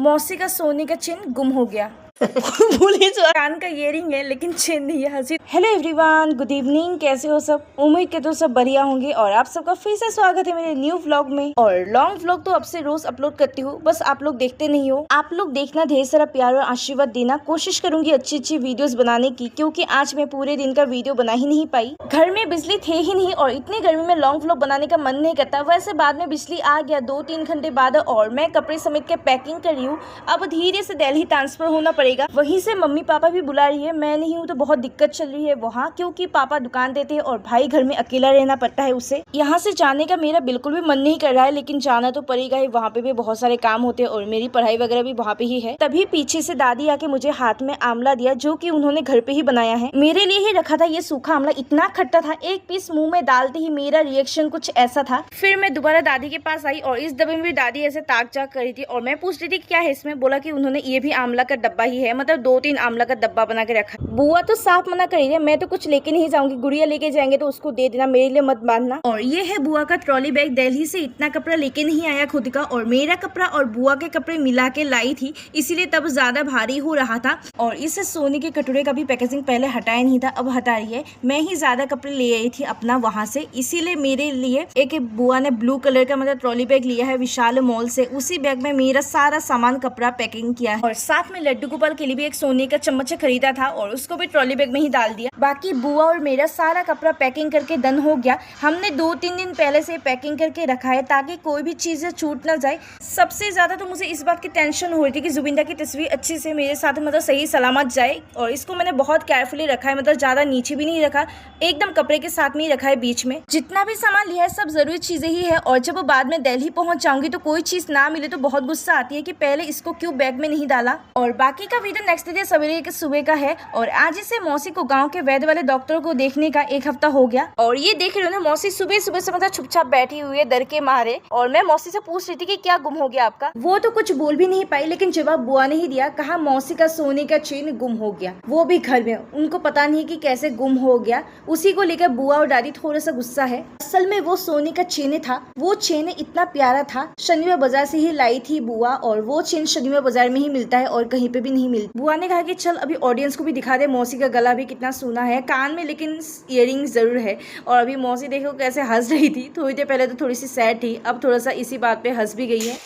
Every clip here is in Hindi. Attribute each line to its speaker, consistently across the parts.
Speaker 1: मौसी का सोने का चेन गुम हो गया। बोले जो कान का इयरिंग है लेकिन चेन नहीं है। हंसी। Hello everyone, good evening. कैसे हो सब? उम्मीद के तो सब बढ़िया होंगे और आप सबका फिर से स्वागत है मेरे न्यू व्लॉग में। और लॉन्ग व्लॉग तो अब से रोज अपलोड करती हूँ, बस आप लोग देखते नहीं हो। आप लोग देखना, ढेर सारा प्यार और आशीर्वाद देना। कोशिश करूंगी अच्छी अच्छी वीडियोस बनाने की, क्योंकि आज मैं पूरे दिन का वीडियो बना ही नहीं पाई। घर में बिजली थे ही नहीं और इतनी गर्मी में लॉन्ग व्लॉग बनाने का मन नहीं करता। वैसे बाद में बिजली आ गया 2-3 घंटे बाद और मैं कपड़े समेट के पैकिंग कर रही हूँ। अब धीरे से दिल्ली ट्रांसफर होना पड़ेगा। वहीं से मम्मी पापा भी बुला रही है, मैं नहीं हूँ तो बहुत दिक्कत चल रही है वहाँ, क्योंकि पापा दुकान देते हैं और भाई घर में अकेला रहना पड़ता है उसे। यहाँ से जाने का मेरा बिल्कुल भी मन नहीं कर रहा है, लेकिन जाना तो पड़ेगा ही। वहाँ पे भी बहुत सारे काम होते हैं और मेरी पढ़ाई वगैरह भी वहाँ पे ही है। तभी पीछे से दादी आके मुझे हाथ में आंवला दिया, जो कि उन्होंने घर पे ही बनाया है। मेरे लिए ही रखा था। ये सूखा आंवला इतना खट्टा था, एक पीस मुंह में डालते ही मेरा रिएक्शन कुछ ऐसा था। फिर मैं दोबारा दादी के पास आई और इस डब्बे में भी दादी ऐसे ताक झाक कर रही थी और मैं पूछ रही थी क्या है इसमें। बोला कि उन्होंने ये भी आंवला का डब्बा ही है, मतलब 2-3 आंवला का डब्बा बना के रखा। बुआ तो साफ मना कर रही है, मैं तो कुछ लेके नहीं जाऊंगी। गुड़िया लेके जाएंगे तो उसको दे देना, मेरे लिए मत बांधना। और ये है बुआ का ट्रॉली बैग। दिल्ली से इतना कपड़ा लेके नहीं आया खुद का, और मेरा कपड़ा और बुआ के कपड़े मिला के लाई थी, इसीलिए तब ज्यादा भारी हो रहा था। और इस सोने के कटोरे का भी पैकेजिंग पहले हटाया नहीं था, अब हटा रही है। मैं ही ज्यादा कपड़े ले आई थी अपना वहां से, इसीलिए मेरे लिए एक बुआ ने ब्लू कलर का मतलब ट्रॉली बैग लिया है विशाल मॉल से। उसी बैग में मेरा सारा सामान कपड़ा पैकिंग किया है। और साथ में लड्डू गोपाल के लिए भी एक सोने का चम्मच खरीदा था और उसको भी ट्रॉली बैग में ही डाल दिया। बाकी बुआ और मेरा सारा कपड़ा पैकिंग करके डन हो गया। हमने 2-3 दिन पहले से पैकिंग करके रखा है ताकि कोई भी चीजें छूट ना जाए। सबसे ज्यादा तो मुझे इस बात की टेंशन हो रही थी कि जुबिंदा की तस्वीर अच्छे से मेरे साथ मतलब सही सलामत जाए, और इसको मैंने बहुत केयरफुली रखा है, मतलब ज्यादा नीचे भी नहीं रखा, एकदम कपड़े के साथ में ही रखा है बीच में। जितना भी सामान लिया है सब जरूरी चीजें ही है। और जब बाद में दिल्ली पहुंच जाऊंगी तो कोई चीज ना मिले तो बहुत गुस्सा आती है कि पहले इसको क्यों बैग में नहीं डाला। और बाकी का वीडियो नेक्स्ट डे सवेरे के सुबह का है। और आज से मौसी को गांव के वैद्य वाले डॉक्टर को देखने का 1 हफ्ता हो गया। और ये देख रहे हो ना, मौसी सुबह सुबह से मतलब चुपचाप बैठी हुई है डर के मारे। और मैं मौसी से पूछ रही थी कि क्या गुम हो गया आपका। वो तो कुछ बोल भी नहीं पाई, लेकिन जवाब बुआ ने ही दिया। कहा मौसी का सोने का चेन गुम हो गया, वो भी घर में। उनको पता नहीं कि कैसे गुम हो गया। उसी को लेकर बुआ और दादी थोड़ा सा गुस्सा है। असल में वो सोने का चेन था। वो चेन इतना प्यारा था, शनिवार बाजार से ही लाई थी बुआ, और वो चेन शनिवार बाजार में ही मिलता है और कहीं पे भी नहीं मिलता। बुआ ने कहा कि चल अभी ऑडियंस को भी दिखा दे, मौसी का गला भी कितना सोना है, कान में लेकिन इयरिंग जरूर है। और अभी मौसी देखो कैसे हंस रही थी। थोड़ी देर पहले तो थोड़ी सी सैड थी, अब थोड़ा सा इसी बात पे हंस भी गई है।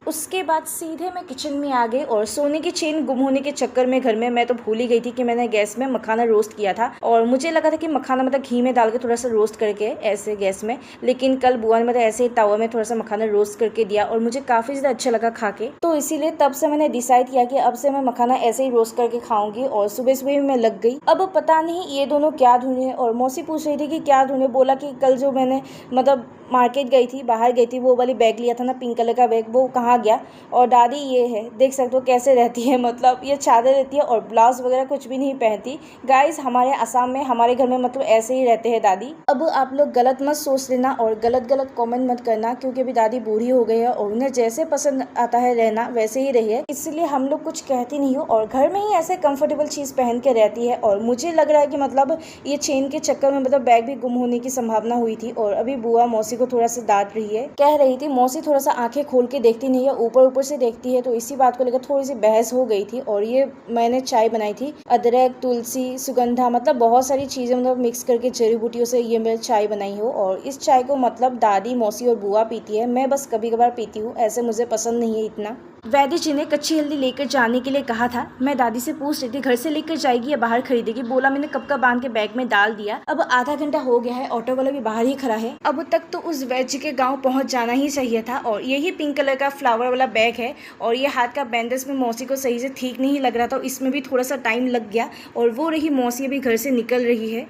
Speaker 1: उसके बाद सीधे मैं किचन में आ गई और सोने की चेन गुम होने के चक्कर में घर में मैं तो भूल ही गई थी कि मैंने गैस में मखाना रोस्ट किया था। और मुझे लगा था कि मखाना मतलब घी में डाल के थोड़ा सा रोस्ट करके ऐसे गैस में, लेकिन कल बुआ ने मतलब ऐसे ही तवा में थोड़ा सा मखाना रोस्ट करके दिया और मुझे काफी ज्यादा अच्छा लगा खा के। तो इसीलिए तब से मैंने डिसाइड किया कि अब से मैं मखाना ऐसे ही रोस्ट करके खाऊंगी। और सुबह सुबह मैं लग गई। अब पता नहीं ये दोनों क्या ढूंढे। और मौसी पूछ रही थी कि क्या ढूंढे। बोला कि कल जो मैंने मतलब मार्केट गई थी, बाहर गई थी, वो वाली बैग लिया था ना, पिंक कलर का बैग, वो कहाँ गया। और दादी ये है, देख सकते हो कैसे रहती है, मतलब ये चादर रहती है और ब्लाउज वगैरह कुछ भी नहीं पहनती। गाइस हमारे असम में, हमारे घर में मतलब ऐसे ही रहते हैं दादी। अब आप लोग गलत मत सोच लेना और गलत गलत कमेंट मत करना, क्योंकि अभी दादी बूढ़ी हो गई है और उन्हें जैसे पसंद आता है रहना वैसे ही रही है, इसलिए हम लोग कुछ कहती नहीं हो और घर में ही ऐसे कंफर्टेबल चीज पहन के रहती है। और मुझे लग रहा है कि मतलब ये चेन के चक्कर में मतलब बैग भी गुम होने की संभावना हुई थी। और अभी बुआ मौसी को थोड़ा सा डांट रही है, कह रही थी मौसी थोड़ा सा आंखें खोल के देखती नहीं है, ऊपर ऊपर से देखती है। तो इसी बात को लेकर थोड़ी सी बहस हो गई थी। और ये मैंने चाय बनाई थी, अदरक, तुलसी, सुगंधा, मतलब बहुत सारी चीजें मतलब मिक्स करके जड़ी बूटियों से ये मैं चाय बनाई हूँ। और इस चाय को मतलब दादी, मौसी और बुआ पीती है, मैं बस कभी कभार पीती हूँ, ऐसे मुझे पसंद नहीं है इतना। वैद्य जी ने कच्ची हल्दी लेकर जाने के लिए कहा था। मैं दादी से पूछ रही थी घर से लेकर जाएगी या बाहर खरीदेगी। बोला मैंने कब का बांध के बैग में डाल दिया। अब आधा घंटा हो गया है, ऑटो वाला भी बाहर ही खड़ा है। अब तक तो उस वैद्य के गांव पहुंच जाना ही चाहिए था। और यही पिंक कलर का फ्लावर वाला बैग है और ये हाथ का बैंडेज में मौसी को सही से ठीक नहीं लग रहा था, इसमें भी थोड़ा सा टाइम लग गया। और वो रही मौसी अभी घर से निकल रही है।